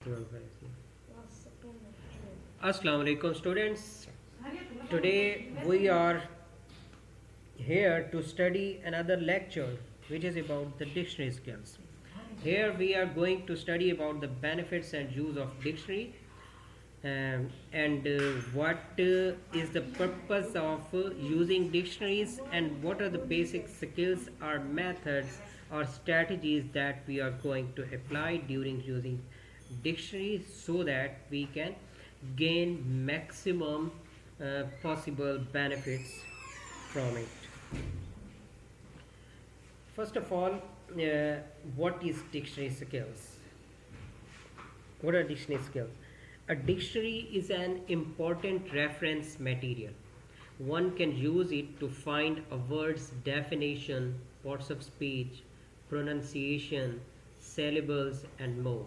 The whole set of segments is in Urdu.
Assalamu alaikum students. Today we are here to study another lecture which is about the dictionary skills. Here we are going to study about the benefits and use of dictionary and what is the purpose of using dictionaries and what are the basic skills or methods or strategies that we are going to apply during using dictionaries so that we can gain maximum possible benefits from it. First of all, what is dictionary skills? What are dictionary skills? A dictionary is an important reference material. One can use it to find a word's definition, parts of speech, pronunciation, syllables and more.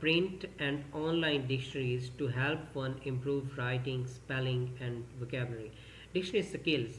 print and online dictionaries to help one improve writing, spelling and vocabulary. Dictionary skills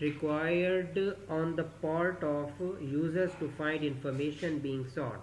Required on the part of users to find information being sought.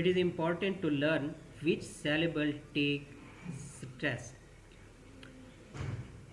It is important to learn which syllable take stress.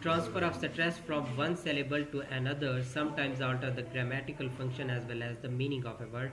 Transfer of stress from one syllable to another sometimes alter the grammatical function as well as the meaning of a word.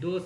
2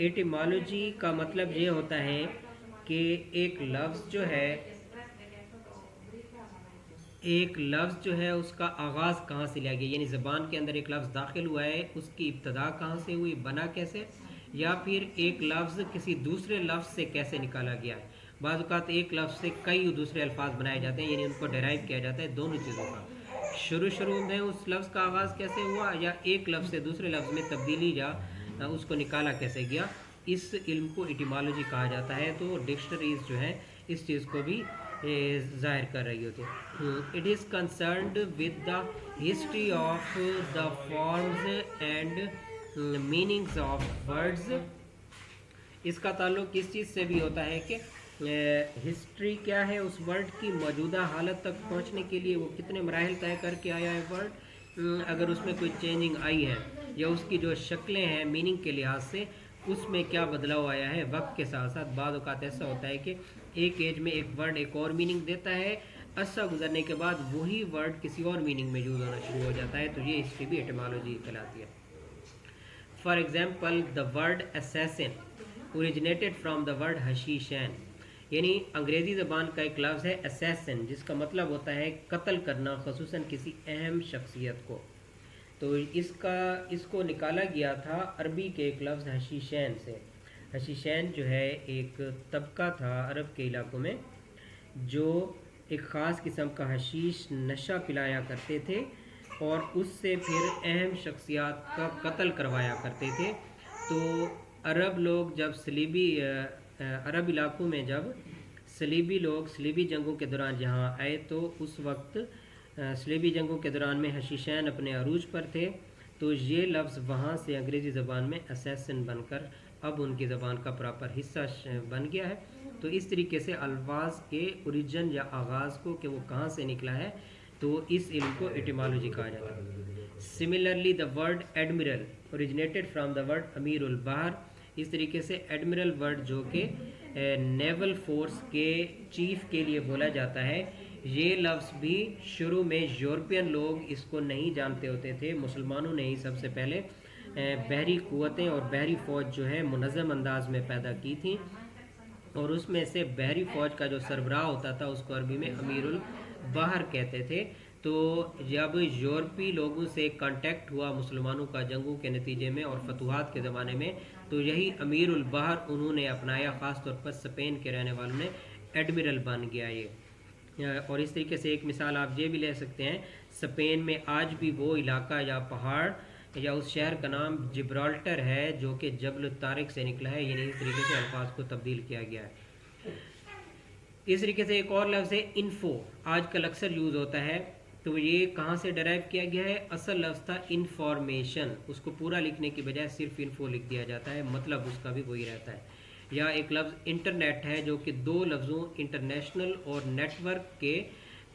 ایٹیمالوجی کا مطلب یہ ہوتا ہے کہ ایک لفظ جو ہے اس کا آغاز کہاں سے لیا گیا، یعنی زبان کے اندر ایک لفظ داخل ہوا ہے، اس کی ابتدا کہاں سے ہوئی، بنا کیسے، یا پھر ایک لفظ کسی دوسرے لفظ سے کیسے نکالا گیا ہے۔ بعض اوقات ایک لفظ سے کئی دوسرے الفاظ بنائے جاتے ہیں، یعنی ان کو ڈیرائیو کیا جاتا ہے دونوں چیزوں کا، شروع میں اس لفظ کا آغاز کیسے ہوا، یا ایک لفظ سے دوسرے لفظ میں تبدیلی یا اس کو نکالا کیسے گیا، اس علم کو ایٹیمالوجی کہا جاتا ہے۔ تو ڈکشنریز جو ہے اس چیز کو بھی ظاہر کر رہی ہوتی ہے۔ It is concerned with the history of the forms and meanings of words, اس کا تعلق اس چیز سے بھی ہوتا ہے کہ ہسٹری کیا ہے اس ورڈ کی، موجودہ حالت تک پہنچنے کے لیے وہ کتنے مراحل طے کر کے آیا ہے ورڈ، اگر اس میں کوئی چینجنگ آئی ہے یا اس کی جو شکلیں ہیں میننگ کے لحاظ سے اس میں کیا بدلاؤ آیا ہے وقت کے ساتھ ساتھ۔ بعض اوقات ایسا ہوتا ہے کہ ایک ایج میں ایک ورڈ ایک اور میننگ دیتا ہے، عرصہ گزرنے کے بعد وہی ورڈ کسی اور میننگ میں یوز ہونا شروع ہو جاتا ہے، تو یہ ہسٹری بھی ایٹیمالوجی کہلاتی ہے۔ For example the word assassin originated from the word حشیشین، یعنی انگریزی زبان کا ایک لفظ ہے اسیسن جس کا مطلب ہوتا ہے قتل کرنا، خصوصاً کسی اہم شخصیت کو، تو اس کو نکالا گیا تھا عربی کے ایک لفظ حشیشین سے۔ حشیشین جو ہے ایک طبقہ تھا عرب کے علاقوں میں جو ایک خاص قسم کا حشیش نشہ پلایا کرتے تھے اور اس سے پھر اہم شخصیات کا قتل کروایا کرتے تھے۔ تو عرب لوگ جب عرب علاقوں میں جب صلیبی جنگوں کے دوران یہاں آئے تو اس وقت صلیبی جنگوں کے دوران میں حشیشین اپنے عروج پر تھے، تو یہ لفظ وہاں سے انگریزی زبان میں اسیسن بن کر اب ان کی زبان کا پراپر حصہ بن گیا ہے۔ تو اس طریقے سے الفاظ کے اوریجن یا آغاز کو کہ وہ کہاں سے نکلا ہے تو اس علم کو ایٹیمالوجی کہا جاتا ہے۔ Similarly the word admiral originated from the word امیر البحر، اس طریقے سے ایڈمرل ورڈ جو کہ نیول فورس کے چیف کے لیے بولا جاتا ہے، یہ لفظ بھی شروع میں یورپین لوگ اس کو نہیں جانتے ہوتے تھے، مسلمانوں نے ہی سب سے پہلے بحری قوتیں اور بحری فوج جو ہے منظم انداز میں پیدا کی تھی، اور اس میں سے بحری فوج کا جو سربراہ ہوتا تھا اس کو عربی میں امیر البحر کہتے تھے۔ تو جب یورپی لوگوں سے کانٹیکٹ ہوا مسلمانوں کا جنگوں کے نتیجے میں اور فتوحات کے زمانے میں، تو یہی امیر البحر انہوں نے اپنایا، خاص طور پر اسپین کے رہنے والوں نے ایڈمرل بن گیا یہ۔ اور اس طریقے سے ایک مثال آپ یہ بھی لے سکتے ہیں، اسپین میں آج بھی وہ علاقہ یا پہاڑ یا اس شہر کا نام جبرالٹر ہے جو کہ جبل الطارق سے نکلا ہے، یعنی اس طریقے سے الفاظ کو تبدیل کیا گیا ہے۔ اس طریقے سے ایک اور لفظ ہے انفو، آج کل اکثر یوز ہوتا ہے، تو یہ کہاں سے ڈرائیو کیا گیا ہے، اصل لفظ تھا انفارمیشن، اس کو پورا لکھنے کی بجائے صرف انفو لکھ دیا جاتا ہے، مطلب اس کا بھی وہی رہتا ہے۔ یا ایک لفظ انٹرنیٹ ہے جو کہ دو لفظوں انٹرنیشنل اور نیٹ ورک کے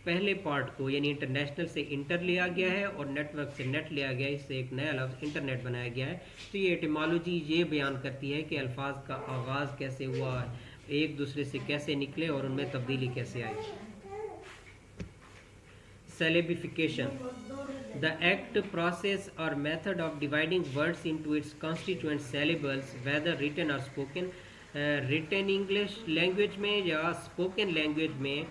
پہلے پارٹ کو، یعنی انٹرنیشنل سے انٹر لیا گیا ہے اور نیٹ ورک سے نیٹ لیا گیا ہے، اس سے ایک نیا لفظ انٹرنیٹ بنایا گیا ہے۔ تو یہ ایٹیمالوجی یہ بیان کرتی ہے کہ الفاظ کا آغاز کیسے ہوا، ایک دوسرے سے کیسے نکلے اور ان میں تبدیلی کیسے آئی۔ Syllabification: the act, process or method of dividing words into its constituent syllables, whether written or spoken. Written English language میں یا spoken language میں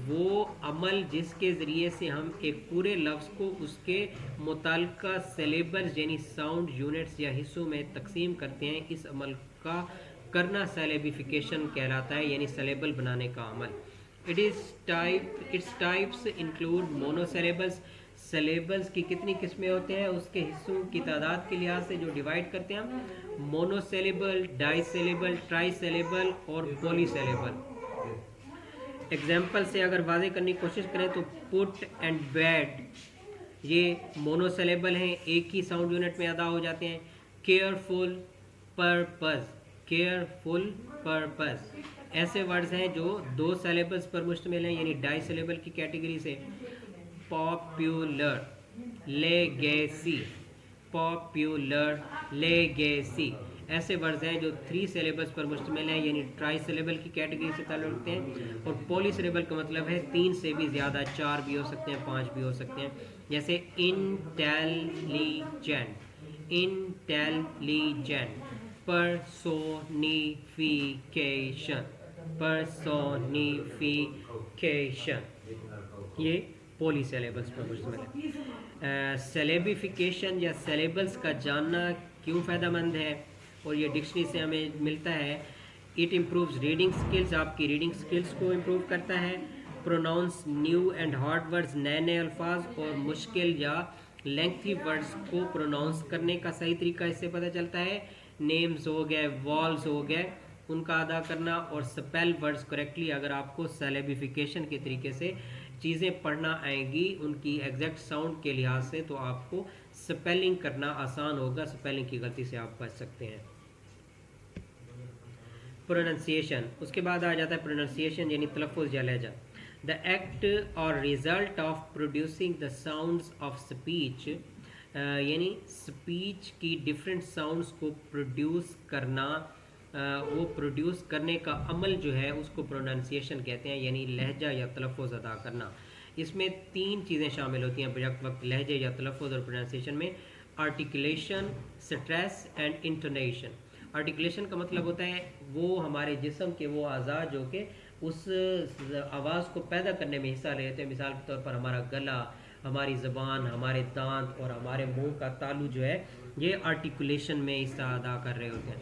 وہ عمل جس کے ذریعے سے ہم ایک پورے لفظ کو اس کے متعلقہ سیلیبلز یعنی ساؤنڈ یونٹس یا حصوں میں تقسیم کرتے ہیں، اس عمل کا کرنا سیلیبیفیکیشن کہلاتا ہے، یعنی سیلیبل بنانے کا عمل۔ Its types include monosyllables. سیلیبلز کی کتنی قسمیں ہوتے ہیں، اس کے حصوں کی تعداد کے لحاظ سے جو ڈیوائڈ کرتے ہیں ہم، مونو سیلیبل، ڈائی سیلیبل، ٹرائی سیلیبل اور پولی سیلیبل۔ ایگزامپل سے اگر واضح کرنے کی کوشش کریں تو پٹ اینڈ بیڈ یہ مونو سیلیبل ہیں، ایک ہی ساؤنڈ یونٹ میں ادا ہو جاتے ہیں۔ کیئرفل، پرپز، کیئرفل، پرپز ایسے ورڈز ہیں جو دو سیلیبلز پر مشتمل ہیں، یعنی ڈائی سیلیبل کی کیٹیگری سے۔ پاپیولر، لیگیسی، پاپیولر، لیگیسی ایسے ورڈز ہیں جو 3 سیلیبلز پر مشتمل ہیں، یعنی ٹرائی سیلیبل کی کیٹیگری سے تعلق رکھتے ہیں۔ اور پولی سیلیبل کا مطلب ہے 3 سے بھی زیادہ، 4 بھی ہو سکتے ہیں، 5 بھی ہو سکتے ہیں، جیسے انٹیلیجنٹ، انٹیلیجنٹ personification, personification, یہ پولی سیلیبلس پر مشتمل ہے. سیلیبیفیکیشن یا سیلیبلس کا جاننا کیوں فائدہ مند ہے اور یہ ڈکشنری سے ہمیں ملتا ہے. اٹ امپرووز ریڈنگ اسکلز، آپ کی ریڈنگ اسکلس کو امپروو کرتا ہے. Pronouns new and hard words, نئے نئے الفاظ اور مشکل یا لینتھی ورڈز کو پروناؤنس کرنے کا صحیح طریقہ اس سے پتہ چلتا ہے. نیمز ہو گئے، والز ہو گئے، ان کا ادا کرنا اور سپیل ورڈز کریکٹلی. اگر آپ کو سیلیبیفیکیشن کے طریقے سے چیزیں پڑھنا آئیں گی ان کی ایگزیکٹ ساؤنڈ کے لحاظ سے، تو آپ کو سپیلنگ کرنا آسان ہوگا، سپیلنگ کی غلطی سے آپ بچ سکتے ہیں. پروننسیشن، اس کے بعد آ جاتا ہے پروننسیشن یعنی تلفظ یا لہجہ. دا ایکٹ اور result of producing the sounds of speech, یعنی اسپیچ کی ڈفرینٹ ساؤنڈز کو پروڈیوس کرنا، وہ پروڈیوس کرنے کا عمل جو ہے اس کو پروننسیشن کہتے ہیں، یعنی لہجہ یا تلفظ ادا کرنا. اس میں 3 چیزیں شامل ہوتی ہیں بیک وقت لہجے یا تلفظ اور پروننسیشن میں: articulation, stress and intonation. Articulation کا مطلب ہوتا ہے وہ ہمارے جسم کے وہ اعضاء جو کہ اس آواز کو پیدا کرنے میں حصہ لیتے ہیں. مثال کے طور پر ہمارا گلا، ہماری زبان، ہمارے دانت اور ہمارے منہ کا تالو جو ہے یہ آرٹیکولیشن میں حصہ ادا کر رہے ہوتے ہیں.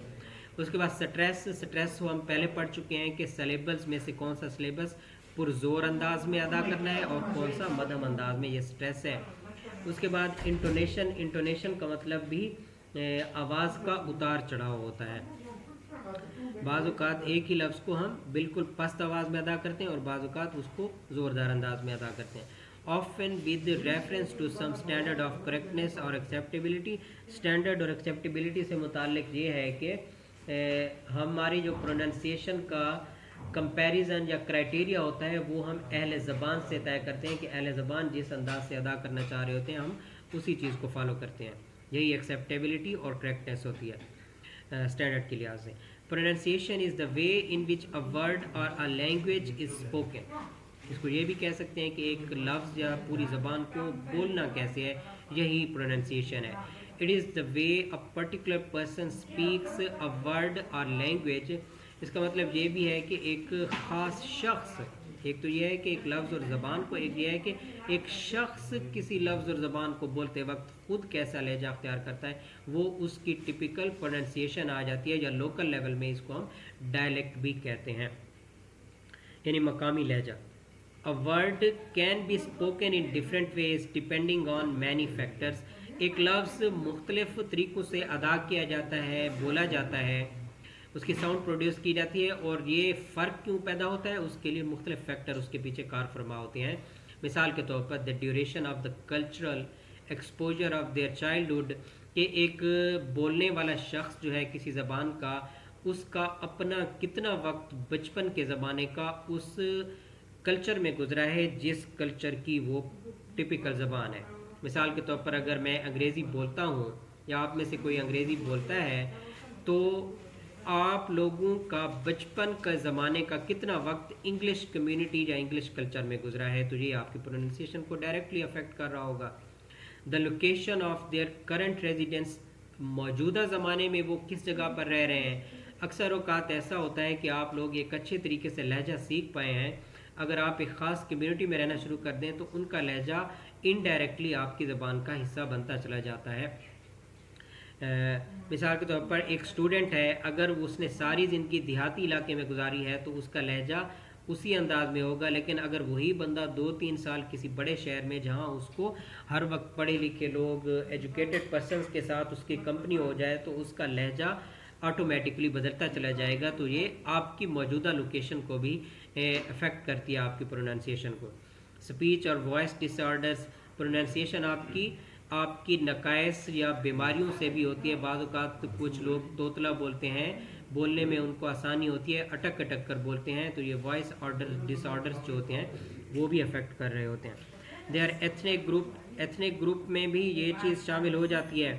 اس کے بعد سٹریس ہم پہلے پڑھ چکے ہیں کہ سلیبلز میں سے کون سا سلیبس پرزور انداز میں ادا کرنا ہے اور کون سا مدھم انداز میں، یہ سٹریس ہے. اس کے بعد انٹونیشن کا مطلب بھی آواز کا اتار چڑھاؤ ہوتا ہے. بعض اوقات ایک ہی لفظ کو ہم بالکل پست آواز میں ادا کرتے ہیں اور بعض اوقات اس کو زوردار انداز میں ادا کرتے ہیں. often with reference to some standard of correctness or acceptability. Standard اور ایکسیپٹیبلٹی سے متعلق یہ ہے کہ ہماری جو پروننسیشن کا کمپیریزن یا کرائٹیریا ہوتا ہے وہ ہم اہل زبان سے طے کرتے ہیں کہ اہل زبان جس انداز سے ادا کرنا چاہ رہے ہوتے ہیں ہم اسی چیز کو فالو کرتے ہیں. یہی ایکسیپٹیبلٹی اور کریکٹنیس ہوتی ہے اسٹینڈرڈ کے لحاظ سے. Pronunciation is the way in which a word اور اے لینگویج از اسپوکن. اس کو یہ بھی کہہ سکتے ہیں کہ ایک لفظ یا پوری زبان کو بولنا کیسے ہے، یہی پروننسیشن ہے. It is the way a particular person speaks a word اور لینگویج. اس کا مطلب یہ بھی ہے کہ ایک خاص شخص، ایک تو یہ ہے کہ ایک لفظ اور زبان کو، ایک یہ ہے کہ ایک شخص کسی لفظ اور زبان کو بولتے وقت خود کیسا لہجہ اختیار کرتا ہے، وہ اس کی ٹپیکل پروننسیشن آ جاتی ہے، یا لوکل لیول میں اس کو ہم ڈائلیکٹ بھی کہتے ہیں، یعنی مقامی لہجہ. A word can be spoken in different ways depending on many factors. ایک لفظ مختلف طریقوں سے ادا کیا جاتا ہے، بولا جاتا ہے، اس کی ساؤنڈ پروڈیوس کی جاتی ہے، اور یہ فرق کیوں پیدا ہوتا ہے اس کے لیے مختلف فیکٹر اس کے پیچھے کار فرما ہوتے ہیں. مثال کے طور پر the duration of the cultural exposure of their childhood، کہ ایک بولنے والا شخص جو ہے کسی زبان کا، اس کا اپنا کتنا وقت بچپن کے زمانے کا اس کلچر میں گزرا ہے جس کلچر کی وہ ٹپیکل زبان ہے. مثال کے طور پر اگر میں انگریزی بولتا ہوں یا آپ میں سے کوئی انگریزی بولتا ہے تو آپ لوگوں کا بچپن کا زمانے کا کتنا وقت انگلش کمیونٹی یا انگلش کلچر میں گزرا ہے، تو یہ آپ کی پروننسیشن کو ڈائریکٹلی افیکٹ کر رہا ہوگا. The location of their current residence, موجودہ زمانے میں وہ کس جگہ پر رہ رہے ہیں. اکثر اوقات ایسا ہوتا ہے کہ آپ لوگ ایک اچھے طریقے سے لہجہ سیکھ پائے ہیں، اگر آپ ایک خاص کمیونٹی میں رہنا شروع کر دیں تو ان کا لہجہ انڈائریکٹلی آپ کی زبان کا حصہ بنتا چلا جاتا ہے. مثال کے طور پر ایک سٹوڈنٹ ہے، اگر اس نے ساری زندگی دیہاتی علاقے میں گزاری ہے تو اس کا لہجہ اسی انداز میں ہوگا، لیکن اگر وہی بندہ 2-3 سال کسی بڑے شہر میں جہاں اس کو ہر وقت پڑھے لکھے لوگ، ایجوکیٹڈ پرسنس کے ساتھ اس کی کمپنی ہو جائے تو اس کا لہجہ آٹومیٹکلی بدلتا چلا جائے گا. تو یہ آپ کی موجودہ لوکیشن کو بھی افیکٹ کرتی ہے آپ کی پروننسیشن کو. اسپیچ اور وائس ڈس آرڈرز، پروننسیشن آپ کی نقائص یا بیماریوں سے بھی ہوتی ہے. بعض اوقات کچھ لوگ توتلا بولتے ہیں، بولنے میں ان کو آسانی ہوتی ہے، اٹک اٹک کر بولتے ہیں، تو یہ وائس ڈس آرڈرز جو ہوتے ہیں وہ بھی افیکٹ کر رہے ہوتے ہیں. دے آر ایتھنک گروپ میں بھی یہ چیز شامل ہو جاتی ہے،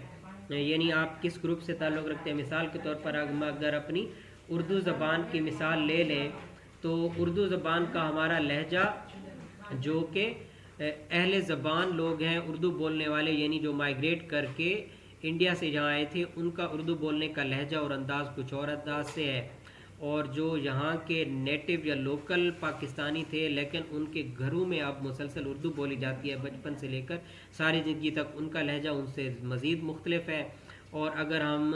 یعنی آپ کس گروپ سے تعلق رکھتے ہیں. مثال کے طور پر اگر اپنی اردو زبان کی مثال لے لیں تو اردو زبان کا ہمارا لہجہ جو کہ اہل زبان لوگ ہیں اردو بولنے والے، یعنی جو مائگریٹ کر کے انڈیا سے جہاں آئے تھے ان کا اردو بولنے کا لہجہ اور انداز کچھ اور انداز سے ہے، اور جو یہاں کے نیٹو یا لوکل پاکستانی تھے لیکن ان کے گھروں میں اب مسلسل اردو بولی جاتی ہے بچپن سے لے کر ساری زندگی تک، ان کا لہجہ ان سے مزید مختلف ہے۔ اور اگر ہم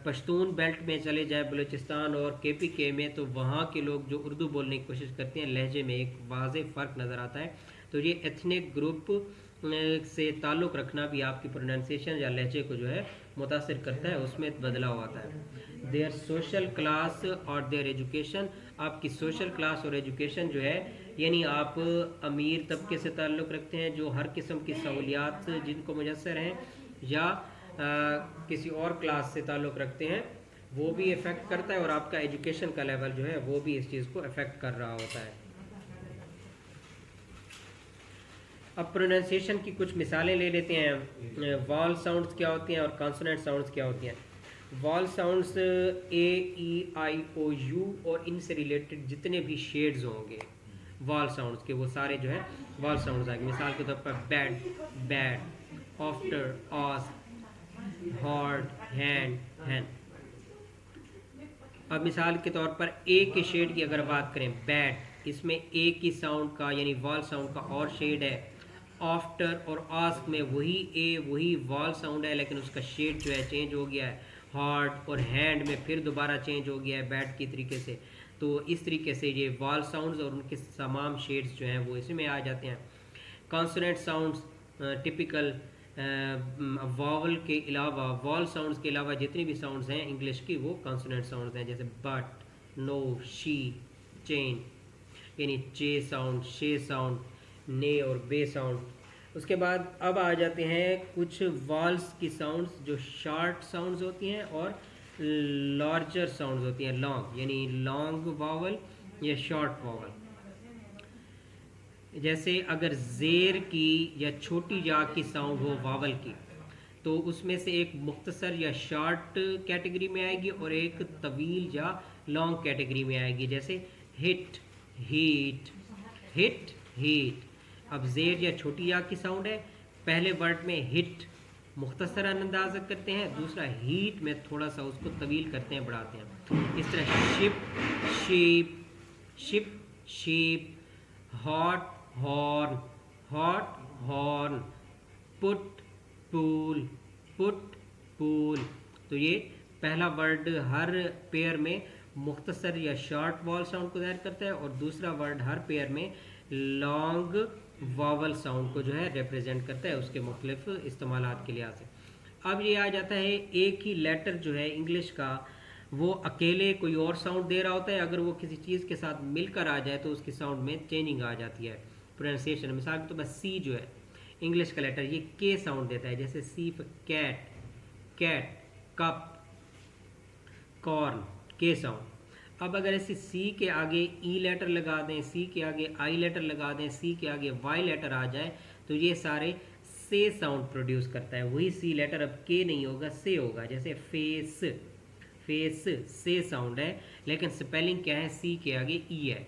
پشتون بیلٹ میں چلے جائیں بلوچستان اور کے پی کے میں، تو وہاں کے لوگ جو اردو بولنے کی کوشش کرتے ہیں لہجے میں ایک واضح فرق نظر آتا ہے۔ تو یہ ایتھنک گروپ سے تعلق رکھنا بھی آپ کی پروننسیشن یا لہجے کو جو ہے متاثر کرتا ہے، اس میں بدلاؤ آتا ہے۔ دیئر سوشل کلاس اور دیئر ایجوکیشن، آپ کی سوشل کلاس اور ایجوکیشن جو ہے، یعنی آپ امیر طبقے سے تعلق رکھتے ہیں جو ہر قسم کی سہولیات جن کو میسر ہیں، یا کسی اور کلاس سے تعلق رکھتے ہیں، وہ بھی افیکٹ کرتا ہے، اور آپ کا ایجوکیشن کا لیول جو ہے وہ بھی اس چیز کو افیکٹ کر رہا ہوتا ہے۔ اب پروننسیشن کی کچھ مثالیں لے لیتے ہیں۔ وال ساؤنڈز کیا ہوتی ہیں اور کانسوننٹ ساؤنڈز کیا ہوتی ہیں۔ وال sounds a E I O you اور ان سے ریلیٹڈ جتنے بھی شیڈز ہوں گے وال ساؤنڈز کے، وہ سارے جو ہیں وال ساؤنڈز آئیں گے۔ مثال کے طور پر بیڈ، بیڈ، آفٹر، آس، ہارڈ، ہینڈ، ہین۔ اب مثال کے طور پر اے کے شیڈ کی اگر بات کریں، بیڈ، اس میں اے کی ساؤنڈ کا یعنی وال ساؤنڈ کا اور شیڈ ہے۔ آفٹر اور آسک میں وہی اے وہی وال ساؤنڈ ہے لیکن اس کا شیڈ جو ہے چینج ہو گیا ہے۔ ہارڈ اور ہینڈ میں پھر دوبارہ چینج ہو گیا ہے بیڈ کی طریقے سے۔ تو اس طریقے سے یہ وال ساؤنڈز اور ان کے تمام شیڈز جو ہیں وہ اس میں آ جاتے ہیں۔ کانسوننٹ ساؤنڈز ٹپیکل واول کے علاوہ، وال ساؤنڈز کے علاوہ جتنی بھی ساؤنڈز ہیں انگلش کی وہ کانسوننٹ ساؤنڈز ہیں، جیسے بٹ، نو، شی، چین، یعنی چے ساؤنڈ، شے ساؤنڈ، نے اور بے ساؤنڈ۔ اس کے بعد اب آ جاتے ہیں کچھ والز کی ساؤنڈز جو شارٹ ساؤنڈز ہوتی ہیں اور لارجر ساؤنڈز ہوتی ہیں، لانگ، یعنی لانگ واول یا شارٹ واول۔ جیسے اگر زیر کی یا چھوٹی جا کی ساؤنڈ ہو واول کی، تو اس میں سے ایک مختصر یا شارٹ کیٹیگری میں آئے گی اور ایک طویل یا لانگ کیٹیگری میں آئے گی، جیسے ہٹ، ہیٹ، ہٹ، ہیٹ۔ اب زیر یا چھوٹی یا کی ساؤنڈ ہے، پہلے ورڈ میں ہٹ مختصر انداز کرتے ہیں، دوسرا ہیٹ میں تھوڑا سا اس کو طویل کرتے ہیں، بڑھاتے ہیں۔ اس طرح ship, sheep, ship, sheep, hot, horn, hot, horn, put, pool, put, pool. تو یہ پہلا ورڈ ہر پیئر میں مختصر یا شارٹ وال ساؤنڈ کو ظاہر کرتا ہے، اور دوسرا ورڈ ہر پیئر میں لانگ واول ساؤنڈ کو جو ہے ریپرزینٹ کرتا ہے اس کے مختلف استعمالات کے لحاظ سے۔ اب یہ آ جاتا ہے ایک ہی لیٹر جو ہے انگلش کا، وہ اکیلے کوئی اور ساؤنڈ دے رہا ہوتا ہے، اگر وہ کسی چیز کے ساتھ مل کر آ جائے تو اس کی ساؤنڈ میں چینجنگ آ جاتی ہے پروننسیشن۔ مثال کے طور پر سی جو ہے انگلش کا لیٹر، یہ کے ساؤنڈ دیتا ہے، جیسے سی فار کیٹ، کیٹ، کپ، کارن، کے ساؤنڈ۔ اب اگر ایسے سی کے آگے ای لیٹر لگا دیں، سی کے آگے آئی لیٹر لگا دیں، سی کے آگے وائی لیٹر آ جائے، تو یہ سارے سے ساؤنڈ پروڈیوس کرتا ہے۔ وہی سی لیٹر اب کے نہیں ہوگا، سے ہوگا، جیسے فیس، فیس سے ساؤنڈ ہے لیکن سپیلنگ کیا ہے، سی کے آگے ای ہے۔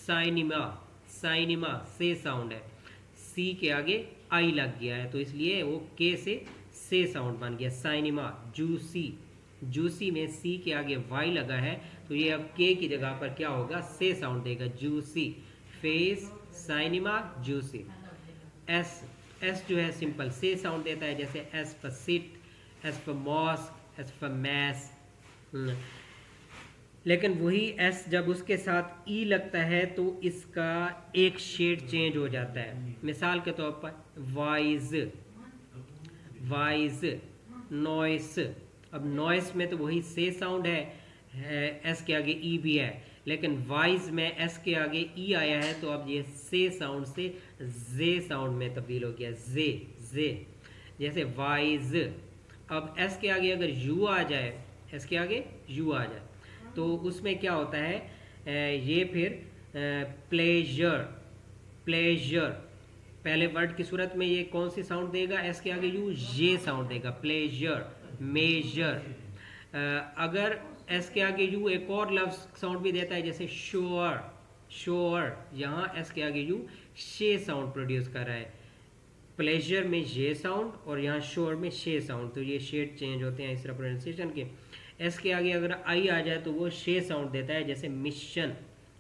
سائنما، سائنما سے ساؤنڈ ہے، سی کے آگے آئی لگ گیا ہے تو اس لیے وہ کے سے ساؤنڈ بن گیا۔ سائنما، جوسی، جوسی میں سی کے آگے وائی لگا ہے تو یہ اب کے کی جگہ پر کیا ہوگا، سے ساؤنڈ دے گا، جوسی۔ فیس، سائنما، جوسی۔ ایس، ایس جو ہے سمپل سے ساؤنڈ دیتا ہے، جیسے S for sit, S for mask, S for mess. لیکن وہی ایس جب اس کے ساتھ ای لگتا ہے تو اس کا ایک شیڈ چینج ہو جاتا ہے۔ مثال کے طور پر وائز، وائز، نوائس۔ اب نوائس میں تو وہی سے ساؤنڈ ہے، ایس کے آگے ای بھی ہے، لیکن وائز میں ایس کے آگے ای آیا ہے تو اب یہ سے ساؤنڈ سے زے ساؤنڈ میں تبدیل ہو گیا، زے، زے، جیسے وائز۔ اب ایس کے آگے اگر یو آ جائے، ایس کے آگے یو آ جائے تو اس میں کیا ہوتا ہے، یہ پھر پلیجر، پلیجر، پہلے ورڈ کی صورت میں یہ کون سی ساؤنڈ دے گا، ایس کے آگے یو، یہ ساؤنڈ دے گا، پلیجر، میجر۔ اگر ایس کے آگے یو ایک اور لفظ ساؤنڈ بھی دیتا ہے، جیسے شور، شور، یہاں ایس کے آگے یو شے ساؤنڈ پروڈیوس کر رہا ہے، پلیجر میں یہ ساؤنڈ اور یہاں شور میں شے ساؤنڈ، تو یہ شیڈ چینج ہوتے ہیں اس طرح پروننسیشن کے. ایس کے آگے اگر آئی آ جائے تو وہ شے ساؤنڈ دیتا ہے، جیسے مشن.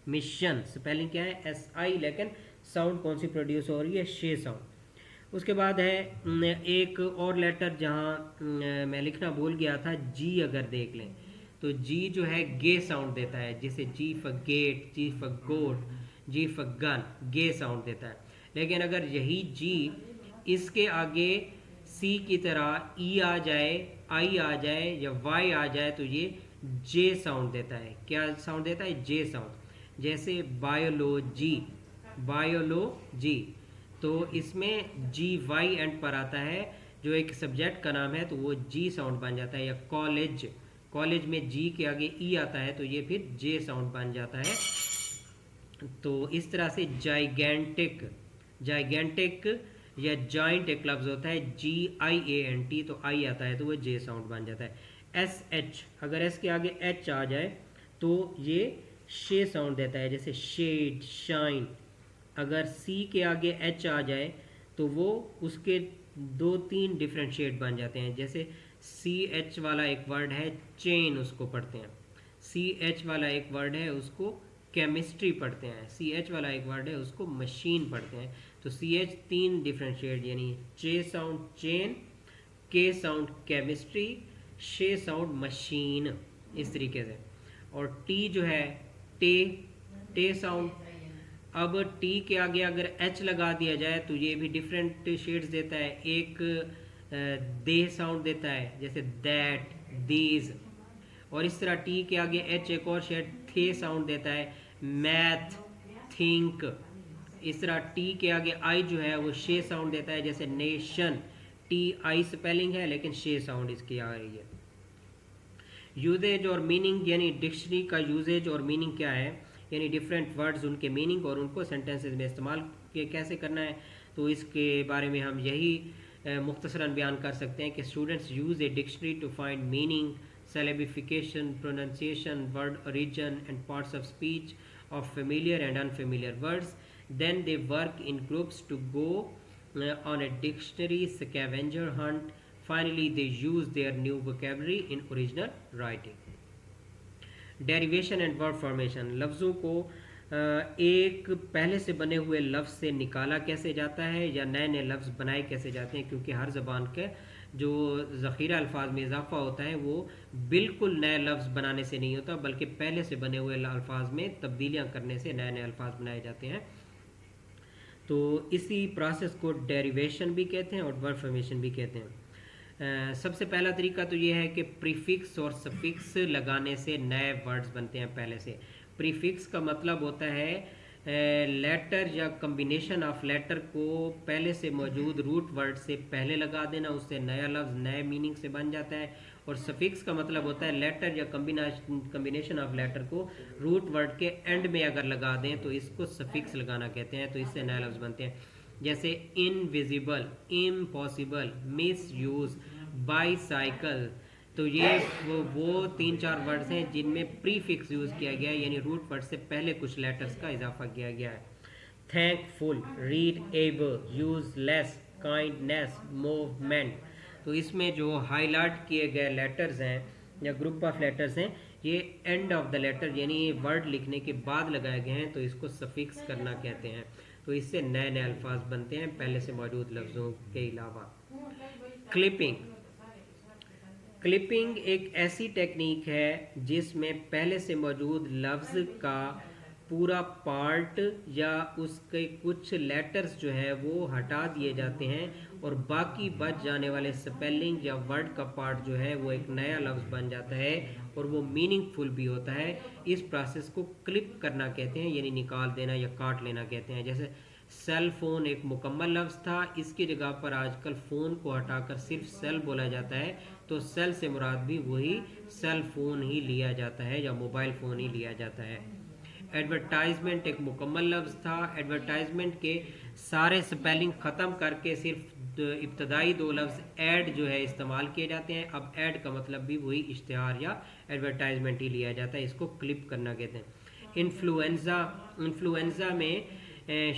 مشن سپیلنگ کیا ہے ایس آئی، لیکن ساؤنڈ کون سی پروڈیوس ہو رہی ہے، شے ساؤنڈ. اس کے بعد ہے ایک اور لیٹر جہاں میں لکھنا بھول گیا تھا، جی اگر دیکھ لیں تو جی جو ہے گے ساؤنڈ دیتا ہے، جیسے G for get, G for goat, G for gun, گے ساؤنڈ دیتا ہے. لیکن اگر یہی جی اس کے آگے سی کی طرح ای آ جائے، آئی آ جائے یا وائی آ جائے تو یہ جے ساؤنڈ دیتا ہے. کیا ساؤنڈ دیتا ہے، جے ساؤنڈ. جیسے بایولوجی، بایولوجی، تو اس میں جی وائی اینڈ پر آتا ہے، جو ایک سبجیکٹ کا نام ہے تو وہ جی ساؤنڈ بن جاتا ہے. یا کالج، کالج میں جی کے آگے ای آتا ہے تو یہ پھر جے ساؤنڈ بن جاتا ہے. تو اس طرح سے جائگینٹک، جائگینٹک یا جوائنٹ ایک لفظ ہوتا ہے، جی آئی اے این ٹی، تو آئی آتا ہے تو وہ جے ساؤنڈ بن جاتا ہے. ایس ایچ، اگر ایس کے آگے ایچ آ جائے تو یہ شے ساؤنڈ دیتا ہے، جیسے شیڈ، شائن. اگر سی کے آگے ایچ آ جائے تو وہ اس کے دو تین ڈفرینٹ شیڈ بن جاتے ہیں. جیسے سی ایچ والا ایک ورڈ ہے چین، اس کو پڑھتے ہیں. سی ایچ والا ایک ورڈ ہے اس کو کیمسٹری پڑھتے ہیں. سی ایچ والا ایک ورڈ ہے اس کو مشین پڑھتے ہیں. تو سی ایچ تین ڈفرینٹ شیڈ، یعنی چے ساؤنڈ چین، کے ساؤنڈ کیمسٹری، شے ساؤنڈ مشین، اس طریقے سے. اور ٹی جو ہے ٹے، ٹے ساؤنڈ. اب ٹی کے آگے اگر ایچ لگا دیا جائے تو یہ بھی ڈفرینٹ شیڈز دیتا ہے. ایک دے ساؤنڈ دیتا ہے، جیسے دیٹ، دیز. اور اس طرح ٹی کے آگے ایچ ایک اور شیڈ تھے ساؤنڈ دیتا ہے، میتھ، تھنک. اس طرح ٹی کے آگے آئی جو ہے وہ شے ساؤنڈ دیتا ہے، جیسے نیشن. ٹی آئی سپیلنگ ہے لیکن شے ساؤنڈ اس کی آ رہی ہے. یوزیج اور میننگ، یعنی ڈکشنری کا یوزیج اور میننگ کیا ہے، یعنی ڈفرینٹ ورڈز، ان کے میننگ اور ان کو سینٹینسز میں استعمال کیسے کرنا ہے. تو اس کے بارے میں ہم یہی مختصراً بیان کر سکتے ہیں کہ students use a dictionary to find meaning, syllabification, pronunciation, word origin and parts of speech of familiar and unfamiliar words. Then they work in groups to go on a dictionary scavenger hunt. Finally, they use their new vocabulary in original writing. Derivation and word formation, لفظوں کو ایک پہلے سے بنے ہوئے لفظ سے نکالا کیسے جاتا ہے یا نئے نئے لفظ بنائے کیسے جاتے ہیں. کیونکہ ہر زبان کے جو ذخیرہ الفاظ میں اضافہ ہوتا ہے وہ بالکل نئے لفظ بنانے سے نہیں ہوتا، بلکہ پہلے سے بنے ہوئے الفاظ میں تبدیلیاں کرنے سے نئے نئے الفاظ بنائے جاتے ہیں. تو اسی پروسیس کو ڈیریویشن بھی کہتے ہیں اور ورڈ فارمیشن بھی کہتے ہیں. سب سے پہلا طریقہ تو یہ ہے کہ پریفکس اور سفکس لگانے سے نئے ورڈز بنتے ہیں پہلے سے. پریفکس کا مطلب ہوتا ہے لیٹر یا کمبینیشن آف لیٹر کو پہلے سے موجود روٹ ورڈ سے پہلے لگا دینا، اس سے نیا لفظ نئے میننگ سے بن جاتا ہے. اور سفکس کا مطلب ہوتا ہے لیٹر یا کمبینیشن آف لیٹر کو روٹ ورڈ کے اینڈ میں اگر لگا دیں تو اس کو سفکس لگانا کہتے ہیں، تو اس سے نئے لفظ بنتے ہیں. جیسے invisible, impossible, miss use, by cycle. تو یہ وہ تین چار ورڈز ہیں جن میں پری فکس یوز کیا گیا ہے، یعنی روٹ ورڈ سے پہلے کچھ لیٹرز کا اضافہ کیا گیا ہے. تھینک فل، ریڈ ایبل، یوز لیس، کائنڈنیس، موومنٹ. تو اس میں جو ہائی لائٹ کیے گئے لیٹرز ہیں یا گروپ آف لیٹرز ہیں، یہ اینڈ آف دا لیٹر یعنی ورڈ لکھنے کے بعد لگائے گئے ہیں، تو اس کو سفکس کرنا کہتے ہیں. تو اس سے نئے نئے الفاظ بنتے ہیں پہلے سے موجود لفظوں کے علاوہ. کلپنگ، کلپنگ ایک ایسی ٹیکنیک ہے جس میں پہلے سے موجود لفظ کا پورا پارٹ یا اس کے کچھ لیٹرز جو ہے وہ ہٹا دیے جاتے ہیں اور باقی بچ جانے والے سپیلنگ یا ورڈ کا پارٹ جو ہے وہ ایک نیا لفظ بن جاتا ہے اور وہ میننگ فل بھی ہوتا ہے. اس پروسیس کو کلپ کرنا کہتے ہیں، یعنی نکال دینا یا کاٹ لینا کہتے ہیں. جیسے سیل فون ایک مکمل لفظ تھا، اس کی جگہ پر آج کل فون کو ہٹا کر صرف سیل بولا جاتا ہے، تو سیل سے مراد بھی وہی سیل فون ہی لیا جاتا ہے یا موبائل فون ہی لیا جاتا ہے. ایڈورٹائزمنٹ ایک مکمل لفظ تھا، ایڈورٹائزمنٹ کے سارے سپیلنگ ختم کر کے صرف ابتدائی دو لفظ ایڈ جو ہے استعمال کیے جاتے ہیں. اب ایڈ کا مطلب بھی وہی اشتہار یا ایڈورٹائزمنٹ ہی لیا جاتا ہے، اس کو کلپ کرنا کہتے ہیں. انفلوئنزا، انفلوئنزا میں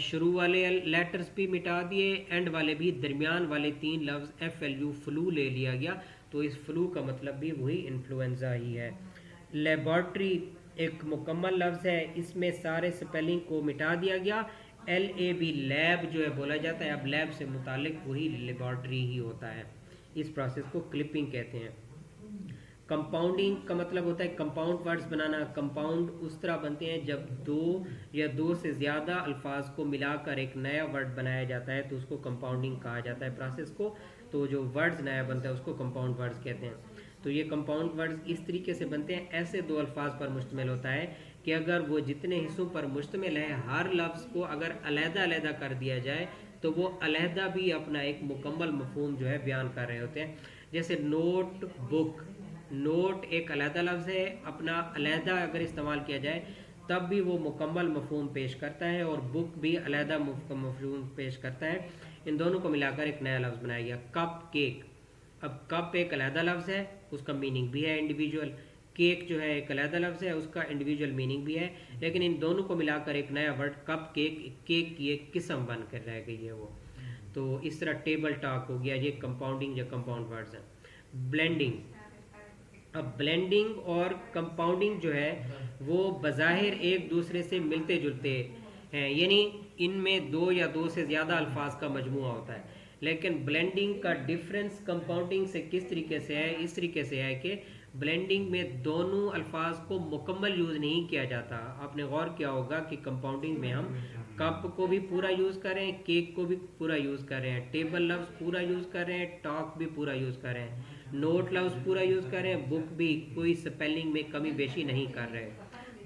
شروع والے لیٹرز بھی مٹا دیے، اینڈ والے بھی، درمیان والے 3 لفظ FLU فلو لے لیا گیا، تو اس فلو کا مطلب بھی وہی انفلوئنزا ہی ہے۔ لیبارٹری ایک مکمل لفظ ہے، اس میں سارے سپیلنگ کو مٹا دیا گیا، LAB لیب جو ہے بولا جاتا ہے، اب لیب سے متعلق وہی لیبارٹری ہی ہوتا ہے۔ اس پروسیس کو کلپنگ کہتے ہیں۔ کمپاؤنڈنگ کا مطلب ہوتا ہے کمپاؤنڈ ورڈز بنانا۔ کمپاؤنڈ اس طرح بنتے ہیں جب 2 یا 2 سے زیادہ الفاظ کو ملا کر ایک نیا ورڈ بنایا جاتا ہے تو اس کو کمپاؤنڈنگ کہا جاتا ہے پروسیس کو، تو جو ورڈز نیا بنتا ہے اس کو کمپاؤنڈ ورڈز کہتے ہیں۔ تو یہ کمپاؤنڈ ورڈز اس طریقے سے بنتے ہیں، ایسے 2 الفاظ پر مشتمل ہوتا ہے کہ اگر وہ جتنے حصوں پر مشتمل ہے، ہر لفظ کو اگر علیحدہ علیحدہ کر دیا جائے تو وہ علیحدہ بھی اپنا ایک مکمل مفہوم جو ہے بیان کر رہے ہوتے ہیں۔ جیسے نوٹ بک، نوٹ ایک علیحدہ لفظ ہے، اپنا علیحدہ اگر استعمال کیا جائے تب بھی وہ مکمل مفہوم پیش کرتا ہے، اور بک بھی علیحدہ مفہوم پیش کرتا ہے۔ ان دونوں کو ملا کر ایک نیا لفظ بنایا گیا، کپ کیک۔ اب کپ ایک علیحدہ لفظ ہے، اس کا میننگ بھی ہے انڈیویجول، کیک جو ہے ایک علیحدہ لفظ ہے، اس کا انڈیویجول میننگ بھی ہے، لیکن ان دونوں کو ملا کر ایک نیا ورڈ کپ کیک، کیک کی ایک قسم بن کر رہ گئی ہے وہ۔ تو اس طرح ٹیبل ٹاک ہو گیا، یہ کمپاؤنڈنگ یا کمپاؤنڈ ورڈز ہیں۔ بلینڈنگ، اب بلینڈنگ اور کمپاؤنڈنگ جو ہے وہ بظاہر ایک دوسرے سے ملتے جلتے ہیں، یعنی ان میں 2 یا 2 سے زیادہ الفاظ کا مجموعہ ہوتا ہے، لیکن بلینڈنگ کا ڈیفرنس کمپاؤنڈنگ سے کس طریقے سے ہے؟ اس طریقے سے ہے کہ بلینڈنگ میں دونوں الفاظ کو مکمل یوز نہیں کیا جاتا۔ آپ نے غور کیا ہوگا کہ کمپاؤنڈنگ میں ہم کپ کو بھی پورا یوز کر رہے ہیں، کیک کو بھی پورا یوز کر رہے ہیں، ٹیبل لفظ پورا یوز کر رہے ہیں، ٹاک بھی پورا یوز کر رہے ہیں، نوٹ لفظ پورا یوز کر رہے ہیں، بک بھی کوئی سپیلنگ میں کمی بیشی نہیں کر رہے۔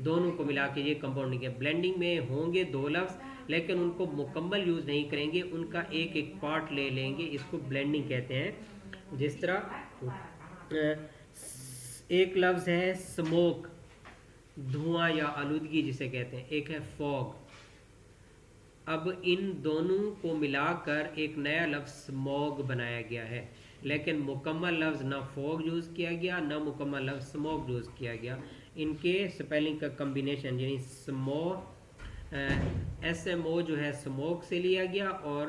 دونوں کو ملا کے یہ کمپاؤنڈنگ ہے۔ بلینڈنگ میں ہوں گے 2 لفظ لیکن ان کو مکمل یوز نہیں کریں گے، ان کا ایک ایک پارٹ لے لیں گے، اس کو بلینڈنگ کہتے ہیں۔ جس طرح ایک لفظ ہے سموک، دھواں یا آلودگی جسے کہتے ہیں، ایک ہے فوگ۔ اب ان دونوں کو ملا کر ایک نیا لفظ سموگ بنایا گیا ہے، لیکن مکمل لفظ نہ فوگ یوز کیا گیا نہ مکمل لفظ سموگ یوز کیا گیا۔ ان کے سپیلنگ کا کمبینیشن یعنی SMO جو ہے سموک سے لیا گیا، اور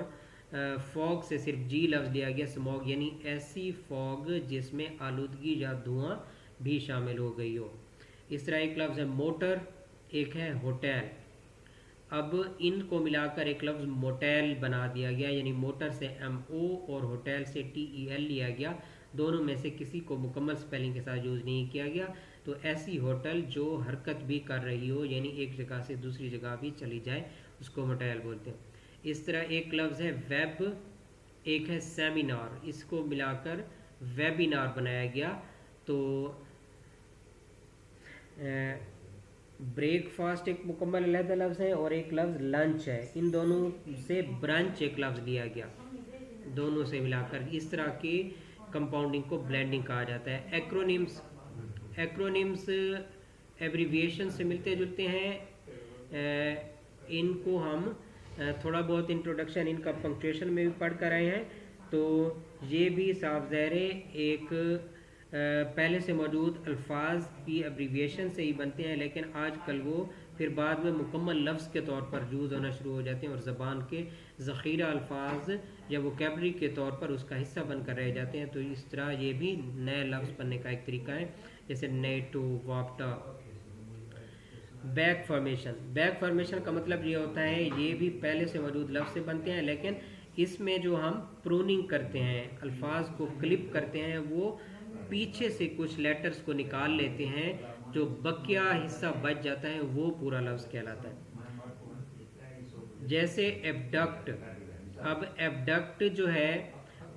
فوگ سے صرف G لفظ لیا گیا، سموگ یعنی ایسی فوگ جس میں آلودگی یا دھواں بھی شامل ہو گئی ہو۔ اس طرح ایک لفظ ہے موٹر، ایک ہے ہوٹل۔ اب ان کو ملا کر ایک لفظ موٹیل بنا دیا گیا، یعنی موٹر سے MO اور ہوٹل سے TEL لیا گیا، دونوں میں سے کسی کو مکمل سپیلنگ کے ساتھ یوز نہیں کیا گیا۔ تو ایسی ہوٹل جو حرکت بھی کر رہی ہو، یعنی ایک جگہ سے دوسری جگہ بھی چلی جائے، اس کو موٹیل بولتے ہیں۔ اس طرح ایک لفظ ہے ویب، ایک ہے سیمینار، اس کو ملا کر ویبینار بنایا گیا۔ تو بریک فاسٹ ایک مکمل علیحدہ لفظ ہے، اور ایک لفظ لنچ ہے، ان دونوں سے برنچ ایک لفظ لیا گیا، دونوں سے ملا کر۔ اس طرح کی کمپاؤنڈنگ کو بلینڈنگ کہا جاتا ہے۔ ایکرونیمز، ایکرونیمز ایبریویشن سے ملتے جلتے ہیں، ان کو ہم تھوڑا بہت انٹروڈکشن ان کا پنکچویشن میں بھی پڑھ کر آئے ہیں، تو یہ بھی صاف ظاہر ہے ایک پہلے سے موجود الفاظ کی ایبریویشن سے ہی بنتے ہیں، لیکن آج کل وہ پھر بعد میں مکمل لفظ کے طور پر یوز ہونا شروع ہو جاتے ہیں، اور زبان کے ذخیرہ الفاظ یا ووکیبلری کے طور پر اس کا حصہ بن کر رہ جاتے ہیں۔ تو اس طرح یہ بھی نئے لفظ بننے کا ایک طریقہ ہے، جیسے نیٹو، واپٹا۔ بیک فارمیشن، بیک فارمیشن کا مطلب یہ ہوتا ہے یہ بھی پہلے سے موجود لفظ سے بنتے ہیں، لیکن اس میں جو ہم پروننگ کرتے ہیں، الفاظ کو کلپ کرتے ہیں، وہ پیچھے سے کچھ لیٹرز کو نکال لیتے ہیں، جو بقیہ حصہ بچ جاتا ہے وہ پورا لفظ کہلاتا ہے۔ جیسے ایبڈکٹ، اب ایبڈکٹ جو ہے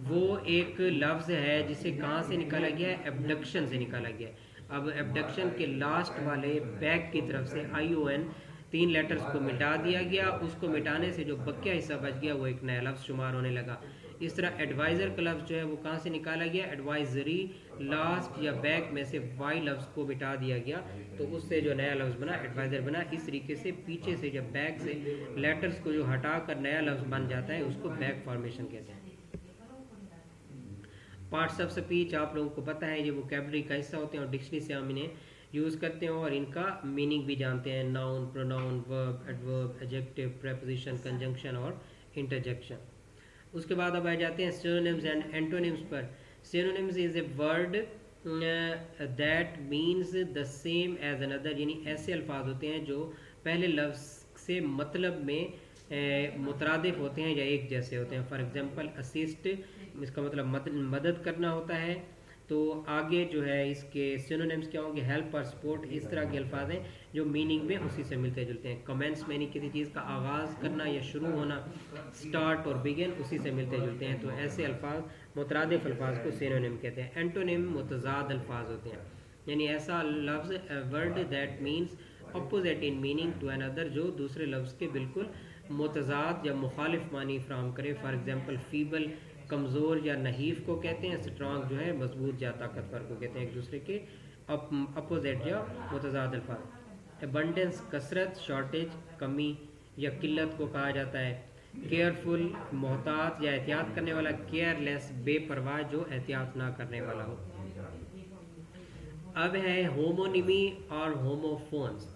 وہ ایک لفظ ہے جسے کہاں سے نکالا گیا ہے؟ ایبڈکشن سے نکالا گیا ہے۔ اب ایبڈکشن کے لاسٹ والے بیک کی طرف سے ION 3 لیٹرز کو مٹا دیا گیا، اس کو مٹانے سے جو بقیہ حصہ بچ گیا وہ ایک نیا لفظ شمار ہونے لگا۔ اس طرح ایڈوائزر کا لفظ جو ہے وہ کہاں سے نکالا گیا؟ ایڈوائزری، لاسٹ یا بیک میں سے Y لفظ کو مٹا دیا گیا، تو اس سے جو نیا لفظ بنا ایڈوائزر بنا۔ اس طریقے سے پیچھے سے جب بیک سے لیٹرز کو جو ہٹا کر نیا لفظ بن جاتا ہے اس کو بیک فارمیشن کہتے ہیں۔ پارٹس آف سپیچ آپ لوگوں کو پتہ ہے یہ ووکیبلری کا حصہ ہوتے ہیں، اور ڈکشنری سے ہم انہیں یوز کرتے ہیں اور ان کا میننگ بھی جانتے ہیں، noun, pronoun, verb, adverb, adjective, preposition, conjunction اور انٹرجیکشن۔ اس کے بعد اب آ جاتے ہیں سینونیمز اینڈ اینٹونیمز پر۔ Synonyms is a word that means the same as اندر، یعنی ایسے الفاظ ہوتے ہیں جو پہلے لفظ سے مطلب میں مترادف ہوتے ہیں یا ایک جیسے ہوتے ہیں۔ فار ایگزامپل اسسٹ، اس کا مطلب مدد کرنا ہوتا ہے، تو آگے جو ہے اس کے سینونیمز کیا ہوں گے، ہیلپ اور سپورٹ، اس طرح کے الفاظ ہیں جو میننگ میں اسی سے ملتے جلتے ہیں۔ کمنٹس میں کسی چیز کا آغاز کرنا یا شروع ہونا، سٹارٹ اور بگن اسی سے ملتے جلتے ہیں، تو ایسے الفاظ مترادف الفاظ کو سینونیم کہتے ہیں۔ اینٹونیم متضاد الفاظ ہوتے ہیں، یعنی ایسا لفظ word that means opposite in meaning to اندر، جو دوسرے لفظ کے بالکل متضاد یا مخالف معنی فراہم کرے۔ فار ایگزامپل فیبل کمزور یا نحیف کو کہتے ہیں، اسٹرانگ جو ہے مضبوط یا طاقتور کو کہتے ہیں، ایک دوسرے کے اپوزٹ یا متضاد الفاظ۔ ابنڈنس کثرت، شارٹیج کمی یا قلت کو کہا جاتا ہے۔ کیئرفل محتاط یا احتیاط کرنے والا، کیئر لیس بے پرواہ جو احتیاط نہ کرنے والا ہو۔ اب ہے ہومونیمی اور ہوموفونز۔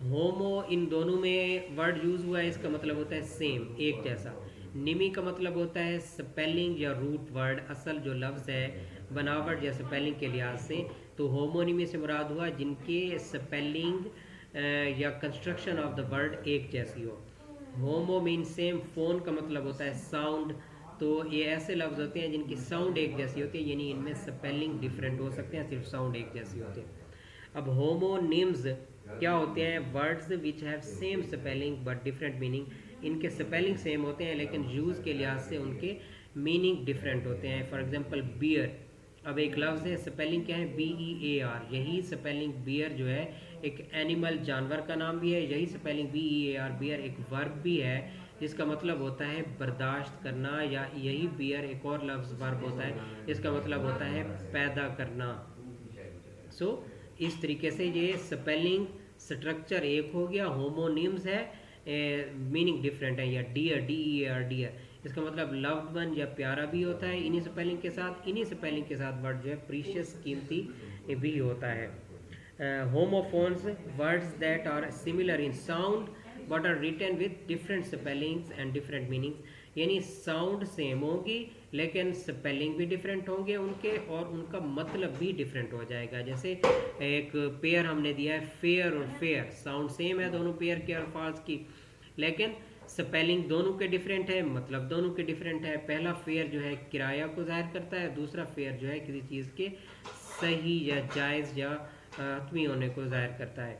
ہومو ان دونوں میں ورڈ یوز ہوا ہے، اس کا مطلب ہوتا ہے سیم، ایک جیسا۔ نیمی کا مطلب ہوتا ہے سپیلنگ یا روٹ ورڈ، اصل جو لفظ ہے بناوٹ یا سپیلنگ کے لحاظ سے۔ تو ہومونیمی سے مراد ہوا جن کے سپیلنگ یا کنسٹرکشن آف دا ورڈ ایک جیسی ہو۔ ہومو مین سیم۔ فون کا مطلب ہوتا ہے ساؤنڈ، تو یہ ایسے لفظ ہوتے ہیں جن کی ساؤنڈ ایک جیسی ہوتی ہے، یعنی ان میں سپیلنگ ڈیفرنٹ ہو سکتے ہیں، صرف ساؤنڈ ایک جیسی ہوتی ہے۔ اب ہومونیمز کیا ہوتے ہیں؟ Words which have same spelling but different meaning, ان کے سپیلنگ سیم ہوتے ہیں لیکن یوز کے لحاظ سے ان کے میننگ ڈفرینٹ ہوتے ہیں۔ فار ایگزامپل بیئر، اب ایک لفظ ہے، سپیلنگ کیا ہے؟ BEAR، یہی سپیلنگ بیئر جو ہے ایک اینیمل جانور کا نام بھی ہے، یہی سپیلنگ BEAR بیئر ایک ورب بھی ہے جس کا مطلب ہوتا ہے برداشت کرنا، یا یہی بیئر ایک اور لفظ ورب ہوتا ہے جس کا مطلب ہوتا ہے پیدا کرنا۔ سو اس طریقے سے یہ سپیلنگ سٹرکچر ایک ہو گیا۔ ہومونیمز ہے میننگ ڈفرینٹ ہے، یا ڈیئر DEAR ڈیئر، اس کا مطلب لوڈ ون یا پیارا بھی ہوتا ہے انہی سپیلنگ کے ساتھ، انہی سپیلنگ کے ساتھ ورڈ جو ہے پریشیس قیمتی بھی ہوتا ہے۔ Homophones words that are similar in sound but are written with different spellings and different meanings, یعنی ساؤنڈ سیم ہوگی لیکن سپیلنگ بھی ڈفرینٹ ہوں گے ان کے، اور ان کا مطلب بھی ڈفرینٹ ہو جائے گا۔ جیسے ایک پیئر ہم نے دیا ہے فیئر اور فیئر، ساؤنڈ سیم ہے دونوں پیئر کے الفاظ کی، لیکن سپیلنگ دونوں کے ڈفرینٹ ہے، مطلب دونوں کے ڈفرینٹ ہے۔ پہلا فیئر جو ہے کرایہ کو ظاہر کرتا ہے، دوسرا فیئر جو ہے کسی چیز کے صحیح یا جائز یا حتمی ہونے کو ظاہر کرتا ہے۔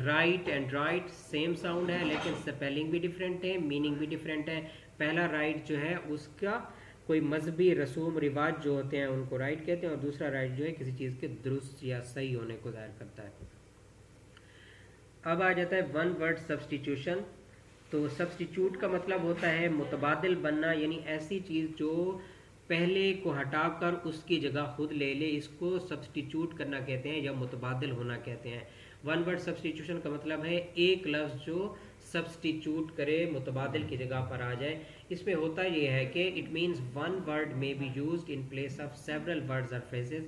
Right and right same sound ہے لیکن سپیلنگ بھی ڈفرینٹ ہے، میننگ بھی ڈفرینٹ ہے۔ پہلا رائٹ جو ہے اس کا کوئی مذہبی رسوم رواج جو ہوتے ہیں ان کو رائٹ کہتے ہیں، اور دوسرا رائٹ جو ہے کسی چیز کے درست یا صحیح ہونے کو ظاہر کرتا ہے۔ اب آ جاتا ہے ون ورڈ سبسٹیٹیوشن۔ تو سبسٹیٹیوٹ کا مطلب ہوتا ہے متبادل بننا، یعنی ایسی چیز جو پہلے کو ہٹا کر اس کی جگہ خود لے لے، اس کو سبسٹیٹیوٹ کرنا کہتے ہیں یا متبادل ہونا کہتے ہیں۔ ون ورڈ سبسٹیٹیوشن کا مطلب ہے ایک لفظ جو سبسٹیٹیوٹ کرے، متبادل کی جگہ پر آ جائے۔ اس میں ہوتا یہ ہے کہ it means one word may be used in place of several words or phrases،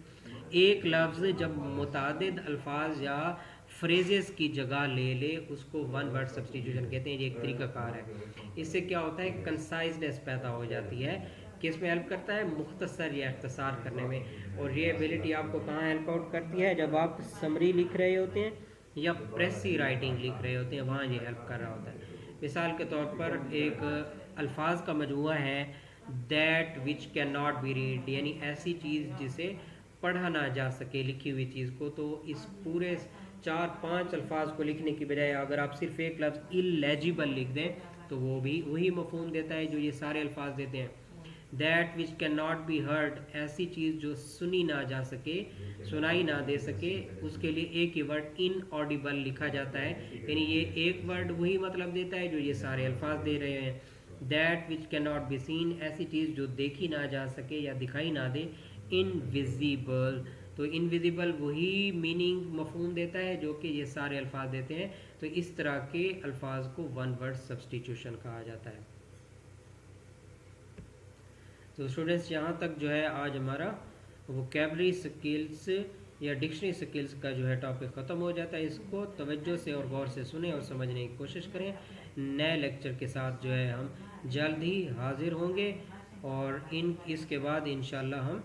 ایک لفظ جب متعدد الفاظ یا فریزز کی جگہ لے لے اس کو ون ورڈ سبسٹیٹیوشن کہتے ہیں۔ یہ ایک طریقہ کار ہے، اس سے کیا ہوتا ہے کنسائزنیس پیدا ہو جاتی ہے، کس میں ہیلپ کرتا ہے؟ مختصر یا اختصار کرنے میں۔ اور یہ ایبلٹی آپ کو کہاں ہیلپ آؤٹ کرتی ہے؟ جب آپ سمری لکھ رہے ہوتے ہیں یا پریسی رائٹنگ لکھ رہے ہوتے ہیں، وہاں یہ ہیلپ کر رہا ہوتا ہے۔ مثال کے طور پر ایک الفاظ کا مجموعہ ہے that which can not be read, یعنی ایسی چیز جسے پڑھا نہ جا سکے لکھی ہوئی چیز کو، تو اس پورے 4-5 الفاظ کو لکھنے کی بجائے اگر آپ صرف ایک لفظ اللیجیبل لکھ دیں تو وہ بھی وہی مفہوم دیتا ہے جو یہ سارے الفاظ دیتے ہیں۔ That which can not be heard, ایسی چیز جو سنی نہ جا سکے، سنائی نہ دے سکے، اس کے لیے ایک ہی ورڈ ان آڈیبل لکھا جاتا ہے، یعنی یہ ایک ورڈ وہی مطلب دیتا ہے جو یہ سارے الفاظ دے رہے ہیں۔ That which can not be seen, ایسی چیز جو دیکھی نہ جا سکے یا دکھائی نہ دے، انویزیبل، تو انویزیبل وہی میننگ مفہوم دیتا ہے جو کہ یہ سارے الفاظ دیتے ہیں۔ تو اس طرح کے الفاظ کو ون ورڈ سبسٹیٹیوشن کہا جاتا ہے۔ تو اسٹوڈنٹس یہاں تک جو ہے آج ہمارا ووکیبلری سکلز یا ڈکشنری سکلز کا جو ہے ٹاپک ختم ہو جاتا ہے. اس کو توجہ سے اور غور سے سنیں اور سمجھنے کی کوشش کریں. نئے لیکچر کے ساتھ جو ہے ہم جلد ہی حاضر ہوں گے اور اس کے بعد انشاءاللہ ہم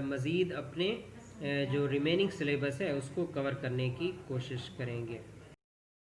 مزید اپنے جو ریمیننگ سلیبس ہے اس کو کور کرنے کی کوشش کریں گے.